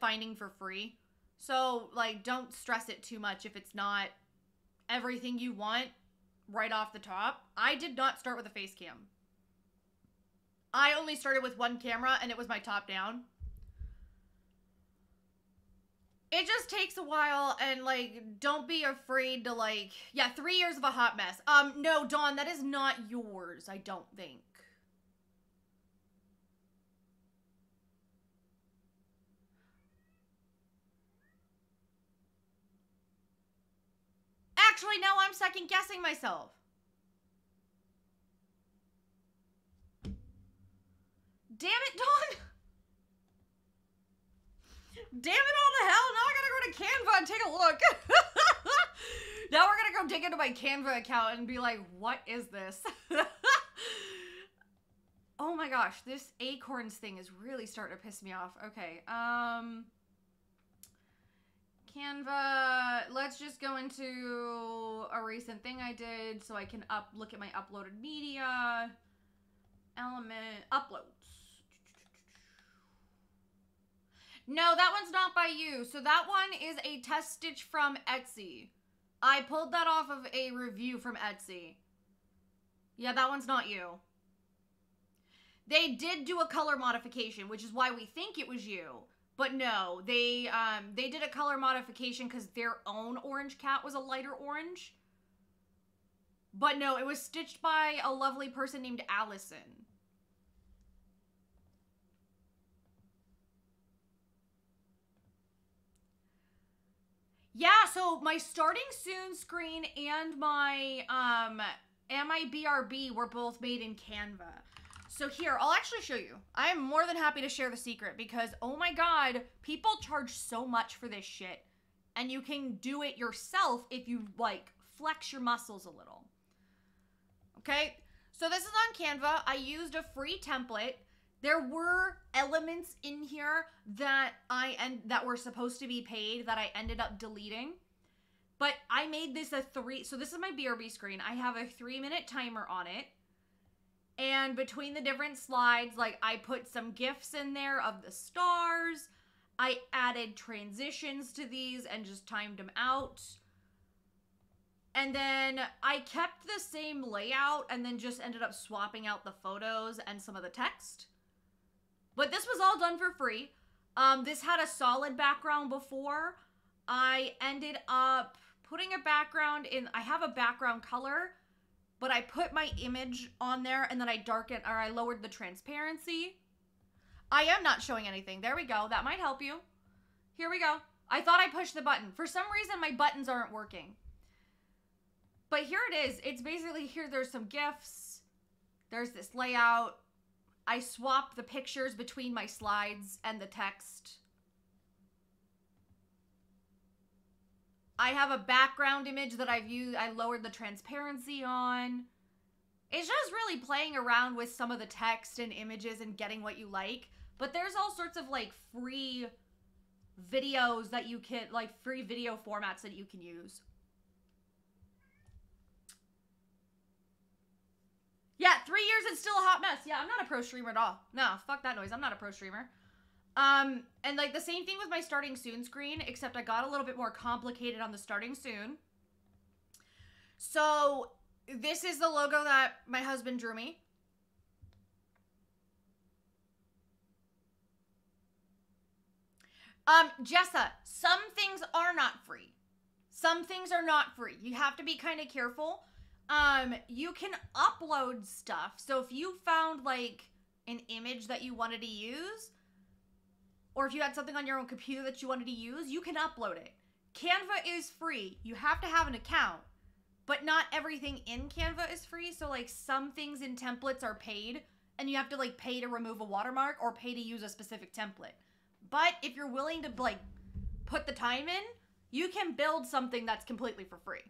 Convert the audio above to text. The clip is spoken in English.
finding for free. So, like, don't stress it too much if it's not everything you want right off the top. I did not start with a face cam. I only started with one camera, and it was my top down. It just takes a while, and, like, don't be afraid to, like... Yeah, 3 years of a hot mess. No, Dawn, that is not yours, I don't think. Actually, now I'm second-guessing myself. Damn it, Dawn! Damn it all to hell, now I gotta go to Canva and take a look. Now we're gonna go dig into my Canva account and be like, what is this? Oh my gosh, this acorns thing is really starting to piss me off. Okay, Canva, let's just go into a recent thing I did so I can look at my uploaded media. Element, uploads. No, that one's not by you. So that one is a test stitch from Etsy. I pulled that off of a review from Etsy. Yeah, that one's not you. They did do a color modification, which is why we think it was you. But no, they did a color modification because their own orange cat was a lighter orange. But no, it was stitched by a lovely person named Allison. Yeah, so my starting soon screen and my BRB were both made in Canva. So here, I'll actually show you. I am more than happy to share the secret because, oh my god, people charge so much for this shit. And you can do it yourself if you, like, flex your muscles a little. Okay? So this is on Canva. I used a free template. There were elements in here that that were supposed to be paid that I ended up deleting. But I made this so this is my BRB screen. I have a 3-minute timer on it. And between the different slides, like, I put some GIFs in there of the stars. I added transitions to these and just timed them out. And then I kept the same layout and then just ended up swapping out the photos and some of the text. But this was all done for free. This had a solid background before. I ended up putting a background in. I have a background color, but I put my image on there and then I lowered the transparency. I am not showing anything. There we go. That might help you. Here we go. I thought I pushed the button. For some reason, my buttons aren't working. But here it is. It's basically here. There's some GIFs. There's this layout. I swapped the pictures between my slides and the text. I have a background image that I've used. I lowered the transparency on. It's just really playing around with some of the text and images and getting what you like. But there's all sorts of, like, free videos that you can, like, free video formats that you can use. Yeah, 3 years and still a hot mess. Yeah, I'm not a pro streamer at all. No, fuck that noise. I'm not a pro streamer. And, like, the same thing with my starting soon screen, except I got a little bit more complicated on the starting soon. So, this is the logo that my husband drew me. Jessa, some things are not free. Some things are not free. You have to be kind of careful. You can upload stuff. So if you found, like, an image that you wanted to use, or if you had something on your own computer that you wanted to use, you can upload it. Canva is free. You have to have an account, but not everything in Canva is free. So, like, some things in templates are paid, and you have to, like, pay to remove a watermark or pay to use a specific template. But if you're willing to, like, put the time in, you can build something that's completely for free.